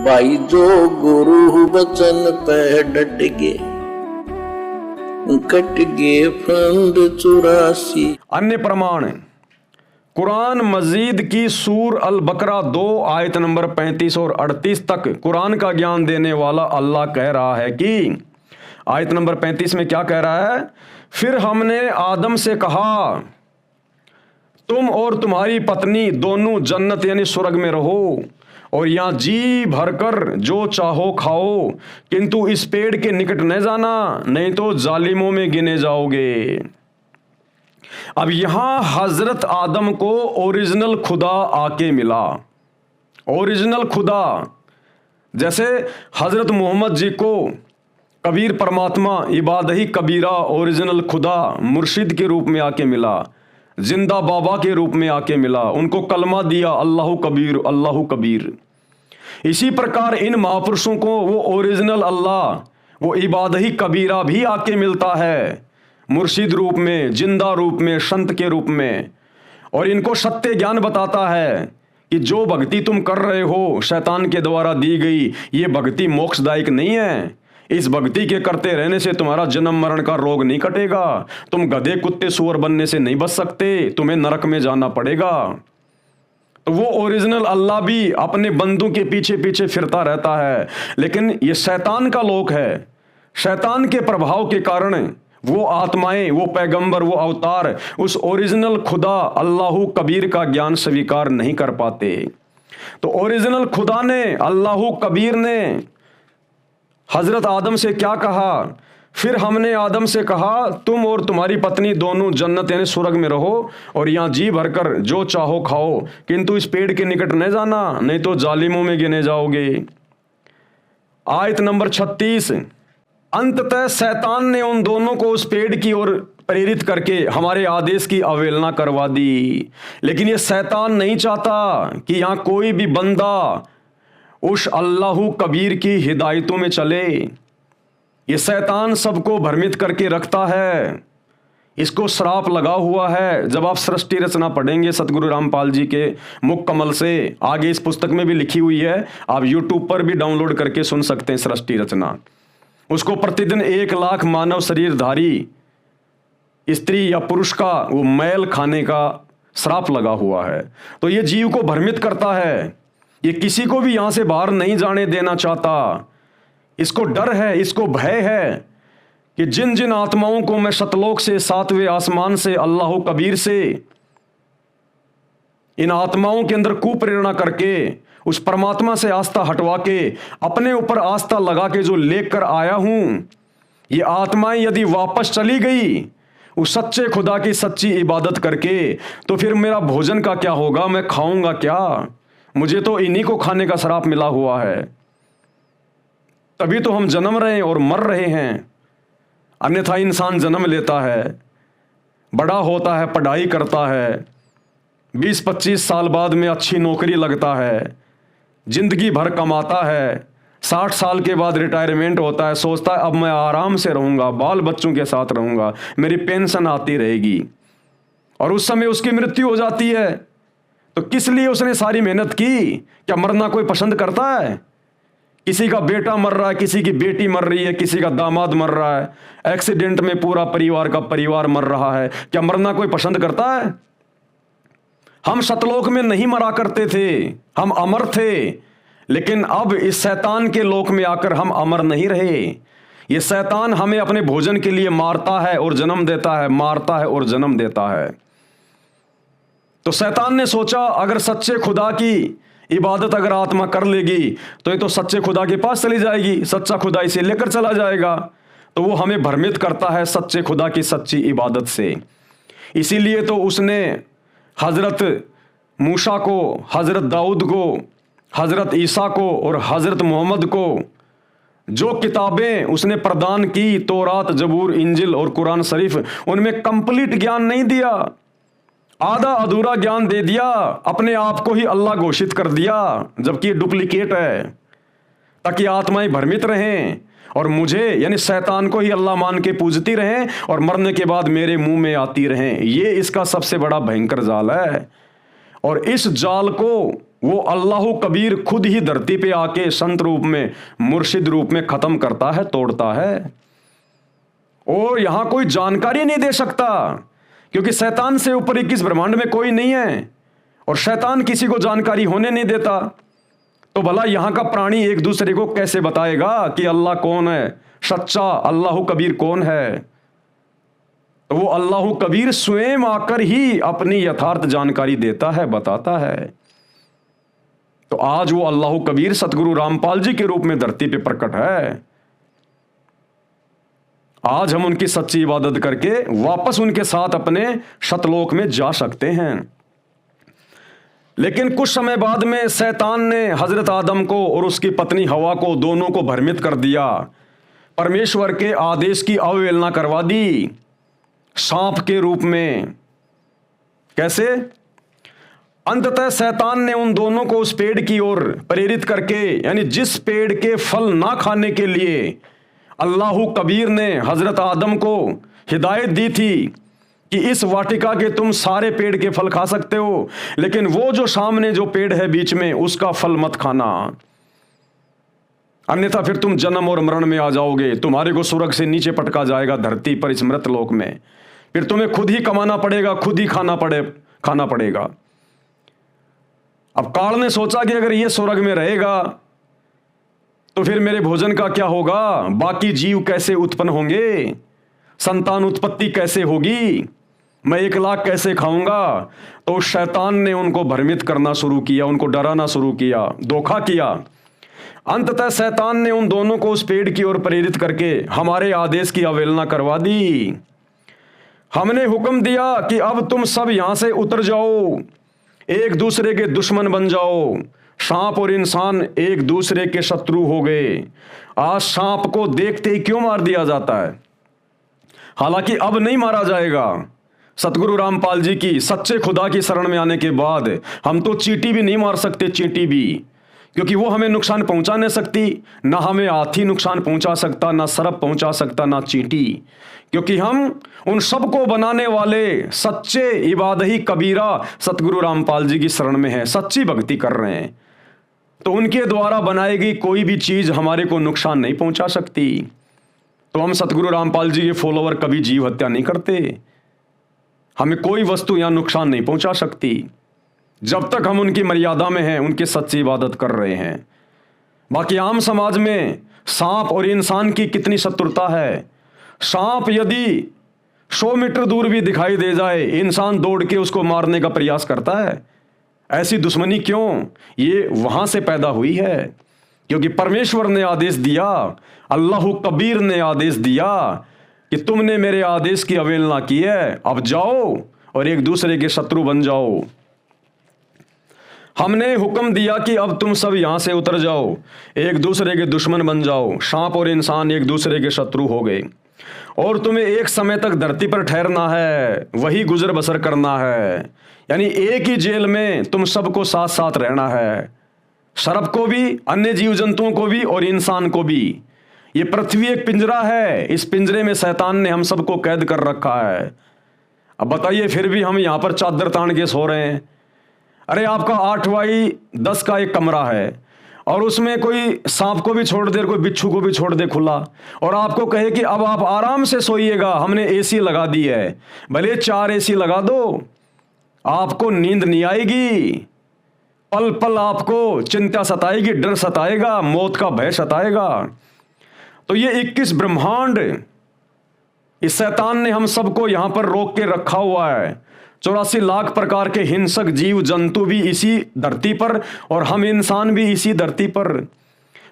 भाई जो गुरु वचन पे डट गए, कट गए फंद 84। अन्य प्रमाण कुरान मजीद की सूर अल बकरा 2 आयत नंबर 35 और 38 तक कुरान का ज्ञान देने वाला अल्लाह कह रहा है कि आयत नंबर 35 में क्या कह रहा है? फिर हमने आदम से कहा तुम और तुम्हारी पत्नी दोनों जन्नत यानी स्वर्ग में रहो और यहां जी भरकर जो चाहो खाओ, किंतु इस पेड़ के निकट न जाना, नहीं तो जालिमों में गिने जाओगे। अब यहां हजरत आदम को ओरिजिनल खुदा आके मिला। ओरिजिनल खुदा, जैसे हजरत मोहम्मद जी को कबीर परमात्मा इबादही कबीरा ओरिजिनल खुदा मुर्शिद के रूप में आके मिला, जिंदा बाबा के रूप में आके मिला, उनको कलमा दिया अल्लाहु कबीर अल्लाहु कबीर। इसी प्रकार इन महापुरुषों को वो ओरिजिनल अल्लाह, वो इबादही कबीरा भी आके मिलता है मुर्शिद रूप में, जिंदा रूप में, संत के रूप में, और इनको सत्य ज्ञान बताता है कि जो भक्ति तुम कर रहे हो शैतान के द्वारा दी गई, ये भक्ति मोक्षदायक नहीं है। इस भक्ति के करते रहने से तुम्हारा जन्म मरण का रोग नहीं कटेगा, तुम गधे कुत्ते सुअर बनने से नहीं बच सकते, तुम्हें नरक में जाना पड़ेगा। तो वो ओरिजिनल अल्लाह भी अपने बंदों के पीछे पीछे फिरता रहता है, लेकिन ये शैतान का लोक है। शैतान के प्रभाव के कारण वो आत्माएं, वो पैगंबर, वो अवतार उस ओरिजिनल खुदा अल्लाहु कबीर का ज्ञान स्वीकार नहीं कर पाते। तो ओरिजिनल खुदा ने, अल्लाहु कबीर ने हजरत आदम से क्या कहा? फिर हमने आदम से कहा तुम और तुम्हारी पत्नी दोनों जन्नत यानी स्वर्ग में रहो और यहां जी भरकर जो चाहो खाओ, किंतु इस पेड़ के निकट न जाना, नहीं तो जालिमों में गिने जाओगे। आयत नंबर 36। अंततः शैतान ने उन दोनों को उस पेड़ की ओर प्रेरित करके हमारे आदेश की अवहेलना करवा दी। लेकिन ये शैतान नहीं चाहता कि यहां कोई भी बंदा उस अल्लाहु कबीर की हिदायतों में चले। ये शैतान सबको भ्रमित करके रखता है, इसको श्राप लगा हुआ है। जब आप सृष्टि रचना पढ़ेंगे सतगुरु रामपाल जी के मुख कमल से, आगे इस पुस्तक में भी लिखी हुई है, आप यूट्यूब पर भी डाउनलोड करके सुन सकते हैं सृष्टि रचना। उसको प्रतिदिन 1 लाख मानव शरीरधारी स्त्री या पुरुष का वो मैल खाने का श्राप लगा हुआ है। तो ये जीव को भ्रमित करता है, ये किसी को भी यहां से बाहर नहीं जाने देना चाहता। इसको डर है, इसको भय है कि जिन जिन आत्माओं को मैं सतलोक से, 7वें आसमान से, अल्लाह कबीर से, इन आत्माओं के अंदर कुप्रेरणा करके उस परमात्मा से आस्था हटवा के अपने ऊपर आस्था लगा के जो लेकर आया हूं, ये आत्माएं यदि वापस चली गई उस सच्चे खुदा की सच्ची इबादत करके, तो फिर मेरा भोजन का क्या होगा? मैं खाऊंगा क्या? मुझे तो इन्हीं को खाने का श्राप मिला हुआ है। तभी तो हम जन्म रहे हैं और मर रहे हैं। अन्यथा इंसान जन्म लेता है, बड़ा होता है, पढ़ाई करता है, 20-25 साल बाद में अच्छी नौकरी लगता है, जिंदगी भर कमाता है, 60 साल के बाद रिटायरमेंट होता है, सोचता है अब मैं आराम से रहूंगा, बाल बच्चों के साथ रहूंगा, मेरी पेंशन आती रहेगी, और उस समय उसकी मृत्यु हो जाती है। तो किस लिए उसने सारी मेहनत की? क्या मरना कोई पसंद करता है? किसी का बेटा मर रहा है, किसी की बेटी मर रही है, किसी का दामाद मर रहा है, एक्सीडेंट में पूरा परिवार का परिवार मर रहा है, क्या मरना कोई पसंद करता है? हम सतलोक में नहीं मरा करते थे, हम अमर थे, लेकिन अब इस शैतान के लोक में आकर हम अमर नहीं रहे। ये शैतान हमें अपने भोजन के लिए मारता है और जन्म देता है, मारता है और जन्म देता है। तो शैतान ने सोचा अगर सच्चे खुदा की इबादत अगर आत्मा कर लेगी तो ये तो सच्चे खुदा के पास चली जाएगी, सच्चा खुदा इसे लेकर चला जाएगा। तो वो हमें भ्रमित करता है सच्चे खुदा की सच्ची इबादत से। इसीलिए तो उसने हजरत मूसा को, हजरत दाऊद को, हजरत ईसा को और हजरत मोहम्मद को जो किताबें उसने प्रदान की, तौरात, जबूर, इंजिल और कुरान शरीफ, उनमें कंप्लीट ज्ञान नहीं दिया, आधा अधूरा ज्ञान दे दिया, अपने आप को ही अल्लाह घोषित कर दिया, जबकि डुप्लीकेट है, ताकि आत्माएं भ्रमित रहें और मुझे यानी शैतान को ही अल्लाह मान के पूजती रहें और मरने के बाद मेरे मुंह में आती रहें। ये इसका सबसे बड़ा भयंकर जाल है। और इस जाल को वो अल्लाह कबीर खुद ही धरती पे आके संत रूप में, मुर्शिद रूप में खत्म करता है, तोड़ता है। और यहां कोई जानकारी नहीं दे सकता, क्योंकि शैतान से ऊपर 21 ब्रह्मांड में कोई नहीं है, और शैतान किसी को जानकारी होने नहीं देता। तो भला यहां का प्राणी एक दूसरे को कैसे बताएगा कि अल्लाह कौन है, सच्चा अल्लाह कबीर कौन है? तो वो अल्लाह कबीर स्वयं आकर ही अपनी यथार्थ जानकारी देता है, बताता है। तो आज वो अल्लाह कबीर सतगुरु रामपाल जी के रूप में धरती पे प्रकट है। आज हम उनकी सच्ची इबादत करके वापस उनके साथ अपने शतलोक में जा सकते हैं। लेकिन कुछ समय बाद में शैतान ने हजरत आदम को और उसकी पत्नी हवा को, दोनों को भ्रमित कर दिया, परमेश्वर के आदेश की अवहेलना करवा दी सांप के रूप में। कैसे? अंततः शैतान ने उन दोनों को उस पेड़ की ओर प्रेरित करके, यानी जिस पेड़ के फल ना खाने के लिए अल्लाह कबीर ने हजरत आदम को हिदायत दी थी कि इस वाटिका के तुम सारे पेड़ के फल खा सकते हो, लेकिन वो जो सामने जो पेड़ है बीच में, उसका फल मत खाना, अन्यथा फिर तुम जन्म और मरण में आ जाओगे, तुम्हारे को स्वर्ग से नीचे पटका जाएगा धरती पर, इस मृत लोक में। फिर तुम्हें खुद ही कमाना पड़ेगा, खुद ही खाना पड़ेगा। अब काल ने सोचा कि अगर ये स्वर्ग में रहेगा तो फिर मेरे भोजन का क्या होगा, बाकी जीव कैसे उत्पन्न होंगे, संतान उत्पत्ति कैसे होगी, मैं 1 लाख कैसे खाऊंगा? तो शैतान ने उनको भ्रमित करना शुरू किया, उनको डराना शुरू किया, धोखा किया। अंततः शैतान ने उन दोनों को उस पेड़ की ओर प्रेरित करके हमारे आदेश की अवहेलना करवा दी। हमने हुक्म दिया कि अब तुम सब यहां से उतर जाओ, एक दूसरे के दुश्मन बन जाओ। सांप और इंसान एक दूसरे के शत्रु हो गए। आज सांप को देखते ही क्यों मार दिया जाता है? हालांकि अब नहीं मारा जाएगा। सतगुरु रामपाल जी की सच्चे खुदा की शरण में आने के बाद हम तो चींटी भी नहीं मार सकते, चींटी भी, क्योंकि वो हमें नुकसान पहुंचा नहीं सकती, ना हमें हाथी नुकसान पहुंचा सकता, ना सर्प पहुंचा सकता, ना चींटी, क्योंकि हम उन सबको बनाने वाले सच्चे इबादही कबीरा सतगुरु रामपाल जी की शरण में हैं, सच्ची भक्ति कर रहे हैं। तो उनके द्वारा बनाई गई कोई भी चीज हमारे को नुकसान नहीं पहुंचा सकती। तो हम सतगुरु रामपाल जी के फॉलोवर कभी जीव हत्या नहीं करते। हमें कोई वस्तु यहां नुकसान नहीं पहुंचा सकती जब तक हम उनकी मर्यादा में हैं, उनकी सच्ची इबादत कर रहे हैं। बाकी आम समाज में सांप और इंसान की कितनी शत्रुता है। सांप यदि 100 मीटर दूर भी दिखाई दे जाए, इंसान दौड़ के उसको मारने का प्रयास करता है। ऐसी दुश्मनी क्यों? ये वहां से पैदा हुई है क्योंकि परमेश्वर ने आदेश दिया, अल्लाह कबीर ने आदेश दिया कि तुमने मेरे आदेश की अवहेलना की है, अब जाओ और एक दूसरे के शत्रु बन जाओ। हमने हुक्म दिया कि अब तुम सब यहां से उतर जाओ, एक दूसरे के दुश्मन बन जाओ। सांप और इंसान एक दूसरे के शत्रु हो गए और तुम्हें एक समय तक धरती पर ठहरना है, वही गुजर बसर करना है। यानी एक ही जेल में तुम सबको साथ साथ रहना है, सर्प को भी, अन्य जीव जंतुओं को भी और इंसान को भी। ये पृथ्वी एक पिंजरा है, इस पिंजरे में शैतान ने हम सबको कैद कर रखा है। अब बताइए, फिर भी हम यहां पर चादर तान के सो रहे हैं। अरे आपका 8x10 का एक कमरा है और उसमें कोई सांप को भी छोड़ दे, कोई बिच्छू को भी छोड़ दे खुला, और आपको कहे कि अब आप आराम से सोइएगा, हमने एसी लगा दी है, भले 4 एसी लगा दो, आपको नींद नहीं आएगी। पल पल आपको चिंता सताएगी, डर सताएगा, मौत का भय सताएगा। तो ये 21 ब्रह्मांड, इस शैतान ने हम सबको यहां पर रोक के रखा हुआ है। 84 लाख प्रकार के हिंसक जीव जंतु भी इसी धरती पर और हम इंसान भी इसी धरती पर।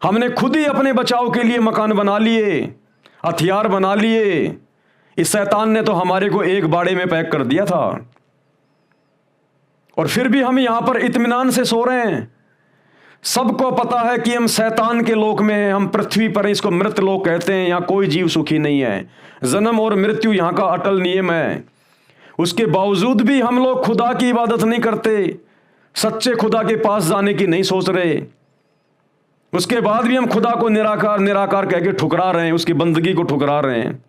हमने खुद ही अपने बचाव के लिए मकान बना लिए, हथियार बना लिए। इस शैतान ने तो हमारे को एक बाड़े में पैक कर दिया था और फिर भी हम यहां पर इत्मीनान से सो रहे हैं। सबको पता है कि हम शैतान के लोक में हैं, हम पृथ्वी पर, इसको मृत लोक कहते हैं। यहां कोई जीव सुखी नहीं है, जन्म और मृत्यु यहां का अटल नियम है। उसके बावजूद भी हम लोग खुदा की इबादत नहीं करते, सच्चे खुदा के पास जाने की नहीं सोच रहे। उसके बाद भी हम खुदा को निराकार निराकार कह के ठुकरा रहे हैं, उसकी बंदगी को ठुकरा रहे हैं।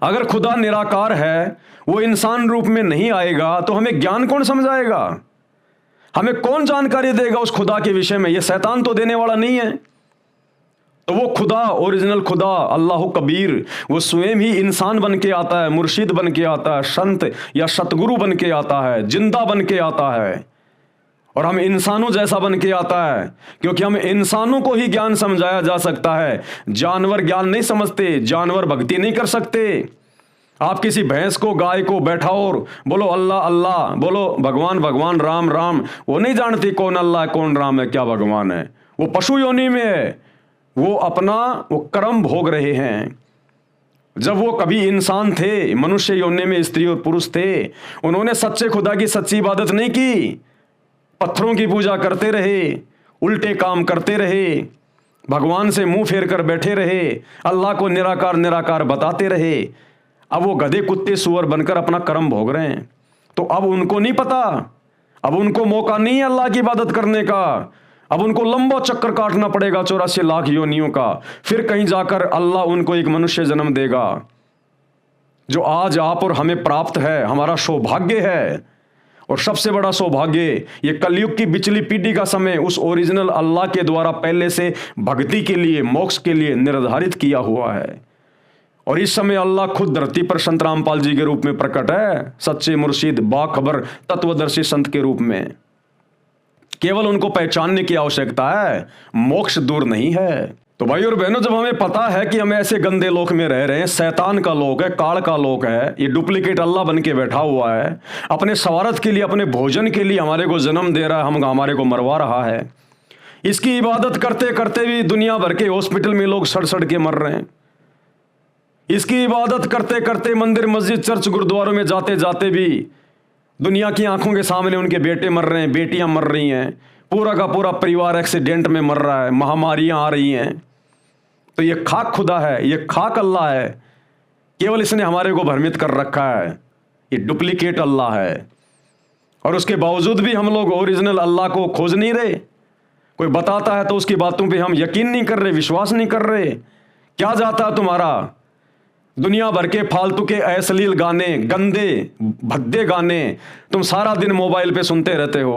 अगर खुदा निराकार है, वो इंसान रूप में नहीं आएगा तो हमें ज्ञान कौन समझाएगा? हमें कौन जानकारी देगा उस खुदा के विषय में? ये शैतान तो देने वाला नहीं है। तो वो खुदा, ओरिजिनल खुदा अल्लाह कबीर, वो स्वयं ही इंसान बन के आता है, मुर्शिद बन के आता है, संत या सतगुरु बन के आता है, जिंदा बन के आता है, और हम इंसानों जैसा बन के आता है, क्योंकि हम इंसानों को ही ज्ञान समझाया जा सकता है। जानवर ज्ञान नहीं समझते, जानवर भक्ति नहीं कर सकते। आप किसी भैंस को, गाय को बैठाओ और बोलो अल्लाह अल्लाह, बोलो भगवान भगवान, राम राम, वो नहीं जानती कौन अल्लाह है, कौन राम है, क्या भगवान है। वो पशु योनि में है, वो अपना वो कर्म भोग रहे हैं। जब वो कभी इंसान थे, मनुष्य योनि में स्त्री और पुरुष थे, उन्होंने सच्चे खुदा की सच्ची इबादत नहीं की, पत्थरों की पूजा करते रहे, उल्टे काम करते रहे, भगवान से मुंह फेर कर बैठे रहे, अल्लाह को निराकार निराकार बताते रहे। अब वो गधे कुत्ते सुअर बनकर अपना कर्म भोग रहे हैं। तो अब उनको नहीं पता, अब उनको मौका नहीं है अल्लाह की इबादत करने का। अब उनको लंबा चक्कर काटना पड़ेगा 84 लाख योनियों का, फिर कहीं जाकर अल्लाह उनको एक मनुष्य जन्म देगा, जो आज आप और हमें प्राप्त है, हमारा सौभाग्य है। और सबसे बड़ा सौभाग्य, ये कलयुग की बिचली पीढ़ी का समय उस ओरिजिनल अल्लाह के द्वारा पहले से भक्ति के लिए, मोक्ष के लिए निर्धारित किया हुआ है। और इस समय अल्लाह खुद धरती पर संत रामपाल जी के रूप में प्रकट है, सच्चे मुर्शिद, बाखबर, तत्वदर्शी संत के रूप में। केवल उनको पहचानने की आवश्यकता है, मोक्ष दूर नहीं है। तो भाई और बहनों, जब हमें पता है कि हम ऐसे गंदे लोक में रह रहे हैं, शैतान का लोक है, काल का लोक है, ये डुप्लीकेट अल्लाह बन के बैठा हुआ है, अपने स्वार्थ के लिए, अपने भोजन के लिए हमारे को जन्म दे रहा है, हमारे को मरवा रहा है। इसकी इबादत करते करते भी दुनिया भर के हॉस्पिटल में लोग सड़ सड़ के मर रहे हैं। इसकी इबादत करते करते मंदिर, मस्जिद, चर्च, गुरुद्वारों में जाते जाते भी दुनिया की आंखों के सामने उनके बेटे मर रहे हैं, बेटियां मर रही हैं, पूरा का पूरा परिवार एक्सीडेंट में मर रहा है, महामारियां आ रही हैं। तो ये खाक खुदा है, ये खाक अल्लाह है, केवल इसने हमारे को भ्रमित कर रखा है। ये डुप्लीकेट अल्लाह है, और उसके बावजूद भी हम लोग ओरिजिनल अल्लाह को खोज नहीं रहे। कोई बताता है तो उसकी बातों पे हम यकीन नहीं कर रहे, विश्वास नहीं कर रहे। क्या जाता है तुम्हारा? दुनिया भर के फालतू के अश्लील गाने, गंदे भद्दे गाने तुम सारा दिन मोबाइल पे सुनते रहते हो,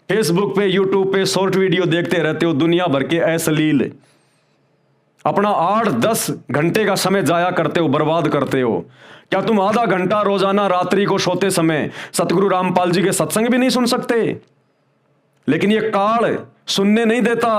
फेसबुक पे, यूट्यूब पे शॉर्ट वीडियो देखते रहते हो, दुनिया भर के अश्लील। अपना 8-10 घंटे का समय जाया करते हो, बर्बाद करते हो। क्या तुम आधा घंटा रोजाना रात्रि को सोते समय सतगुरु रामपाल जी के सत्संग भी नहीं सुन सकते? लेकिन ये काल सुनने नहीं देता।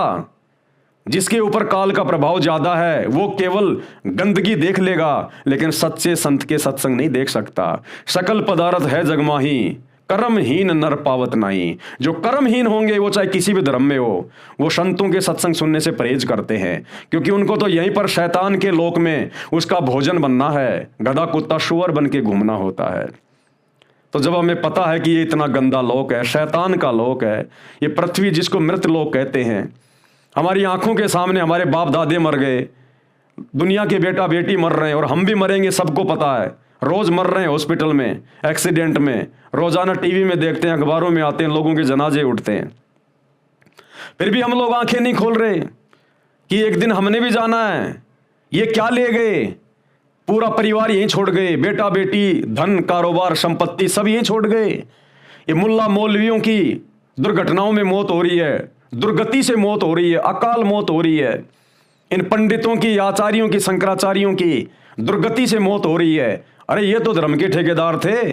जिसके ऊपर काल का प्रभाव ज्यादा है वो केवल गंदगी देख लेगा, लेकिन सच्चे संत के सत्संग नहीं देख सकता। सकल पदार्थ है जगमाही, कर्महीन नर पावत नहीं। जो कर्महीन होंगे वो चाहे किसी भी धर्म में हो, वो संतों के सत्संग सुनने से परहेज करते हैं, क्योंकि उनको तो यहीं पर शैतान के लोक में उसका भोजन बनना है, गधा कुत्ता शुअर बन के घूमना होता है। तो जब हमें पता है कि ये इतना गंदा लोक है, शैतान का लोक है, ये पृथ्वी जिसको मृत लोक कहते हैं, हमारी आंखों के सामने हमारे बाप दादे मर गए, दुनिया के बेटा बेटी मर रहे हैं, और हम भी मरेंगे, सबको पता है। रोज मर रहे हैं हॉस्पिटल में, एक्सीडेंट में, रोजाना टीवी में देखते हैं, अखबारों में आते हैं, लोगों के जनाजे उठते हैं। फिर भी हम लोग आंखें नहीं खोल रहे कि एक दिन हमने भी जाना है। ये क्या ले गए? पूरा परिवार यहीं छोड़ गए, बेटा बेटी, धन, कारोबार, संपत्ति सब यहीं छोड़ गए। ये मुल्ला मौलवियों की दुर्घटनाओं में मौत हो रही है, दुर्गति से मौत हो रही है, अकाल मौत हो रही है। इन पंडितों की, आचार्यों की, शंकराचार्यों की दुर्गति से मौत हो रही है। अरे ये तो धर्म के ठेकेदार थे,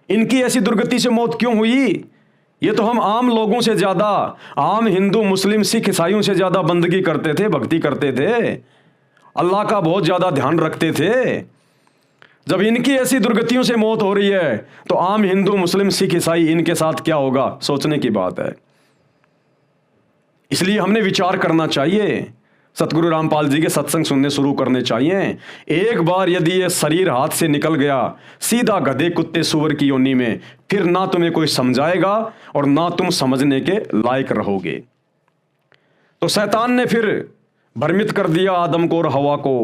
इनकी ऐसी दुर्गति से मौत क्यों हुई? ये तो हम आम लोगों से ज्यादा, आम हिंदू, मुस्लिम, सिख, ईसाइयों से ज्यादा बंदगी करते थे, भक्ति करते थे, अल्लाह का बहुत ज्यादा ध्यान रखते थे। जब इनकी ऐसी दुर्गतियों से मौत हो रही है तो आम हिंदू, मुस्लिम, सिख, ईसाई इनके साथ क्या होगा? सोचने की बात है। इसलिए हमने विचार करना चाहिए, सतगुरु रामपाल जी के सत्संग सुनने शुरू करने चाहिए। एक बार यदि ये शरीर हाथ से निकल गया सीधा गधे कुत्ते सुअर की योनि में, फिर ना तुम्हें कोई समझाएगा और ना तुम समझने के लायक रहोगे। तो शैतान ने फिर भ्रमित कर दिया आदम को और हवा को।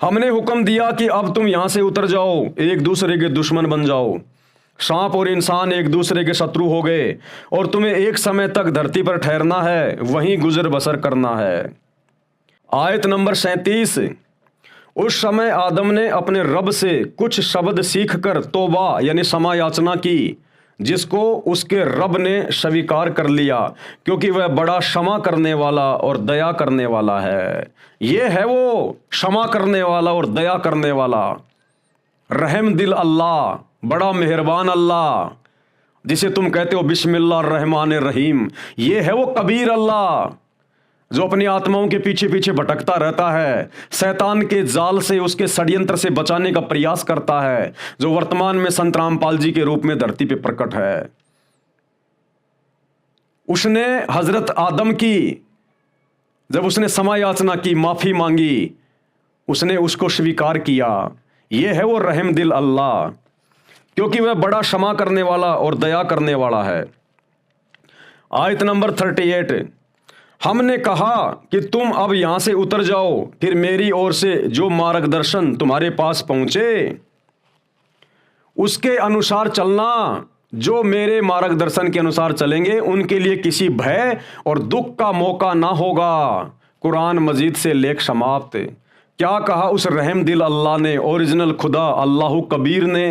हमने हुक्म दिया कि अब तुम यहां से उतर जाओ, एक दूसरे के दुश्मन बन जाओ। सांप और इंसान एक दूसरे के शत्रु हो गए और तुम्हें एक समय तक धरती पर ठहरना है, वहीं गुजर बसर करना है। आयत नंबर 37। उस समय आदम ने अपने रब से कुछ शब्द सीखकर तौबा यानी क्षमा याचना की, जिसको उसके रब ने स्वीकार कर लिया, क्योंकि वह बड़ा क्षमा करने वाला और दया करने वाला है। ये है वो क्षमा करने वाला और दया करने वाला, रहम दिल अल्लाह, बड़ा मेहरबान अल्लाह, जिसे तुम कहते हो बिस्मिल्लाह रहमान रहीम। ये है वो कबीर अल्लाह, जो अपनी आत्माओं के पीछे पीछे भटकता रहता है, शैतान के जाल से, उसके षड्यंत्र से बचाने का प्रयास करता है, जो वर्तमान में संत रामपाल जी के रूप में धरती पे प्रकट है। उसने हजरत आदम की, जब उसने क्षमा याचना की, माफी मांगी, उसने उसको स्वीकार किया। यह है वो रहम दिल अल्लाह, क्योंकि वह बड़ा क्षमा करने वाला और दया करने वाला है। आयत नंबर 38, हमने कहा कि तुम अब यहां से उतर जाओ, फिर मेरी ओर से जो मार्गदर्शन तुम्हारे पास पहुंचे उसके अनुसार चलना। जो मेरे मार्गदर्शन के अनुसार चलेंगे उनके लिए किसी भय और दुख का मौका ना होगा। कुरान मजीद से लेख समाप्त। क्या कहा उस रहम दिल अल्लाह ने, ओरिजिनल खुदा अल्लाह कबीर ने,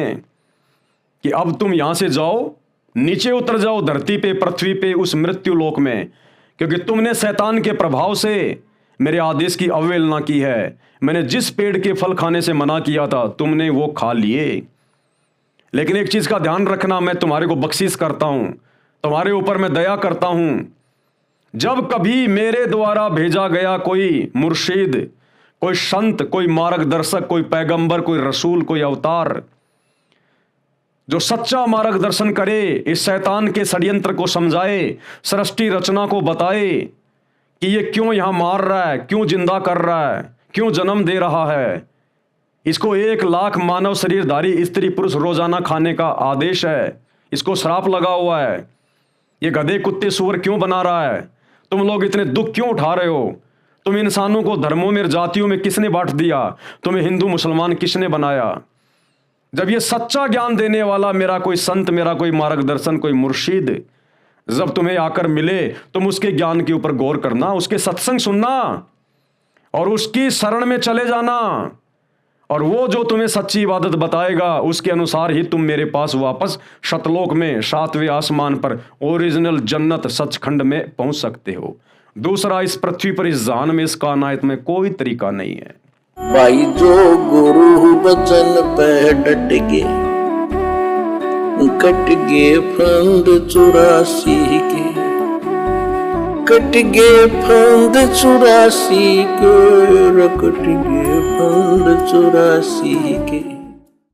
कि अब तुम यहां से जाओ, नीचे उतर जाओ धरती पे, पृथ्वी पे, उस मृत्यु लोक में, क्योंकि तुमने शैतान के प्रभाव से मेरे आदेश की अवहेलना की है। मैंने जिस पेड़ के फल खाने से मना किया था तुमने वो खा लिए। लेकिन एक चीज का ध्यान रखना, मैं तुम्हारे को बख्शिश करता हूं, तुम्हारे ऊपर मैं दया करता हूं। जब कभी मेरे द्वारा भेजा गया कोई मुर्शिद, कोई संत, कोई मार्गदर्शक, कोई पैगंबर, कोई रसूल, कोई अवतार, जो सच्चा मार्गदर्शन करे, इस शैतान के षड्यंत्र को समझाए, सृष्टि रचना को बताए कि ये क्यों यहां मार रहा है, क्यों जिंदा कर रहा है, क्यों जन्म दे रहा है, इसको 1 लाख मानव शरीरधारी स्त्री पुरुष रोजाना खाने का आदेश है, इसको श्राप लगा हुआ है, ये गधे कुत्ते सुअर क्यों बना रहा है, तुम लोग इतने दुख क्यों उठा रहे हो, तुम इंसानों को धर्मों में, जातियों में किसने बांट दिया, तुम्हें हिंदू मुसलमान किसने बनाया। जब ये सच्चा ज्ञान देने वाला मेरा कोई संत, मेरा कोई मार्गदर्शन, कोई मुर्शिद जब तुम्हें आकर मिले, तुम उसके ज्ञान के ऊपर गौर करना, उसके सत्संग सुनना और उसकी शरण में चले जाना, और वो जो तुम्हें सच्ची इबादत बताएगा उसके अनुसार ही तुम मेरे पास वापस शतलोक में, 7वें आसमान पर, ओरिजिनल जन्नत सचखंड में पहुंच सकते हो। दूसरा, इस पृथ्वी पर, इस जहान में, इस कायनात में कोई तरीका नहीं है। भाई जो गुरु बचन पे डट गे, कट गे फंद 84 के, कट गे फंद 84 के, कट गे फंद 84 के।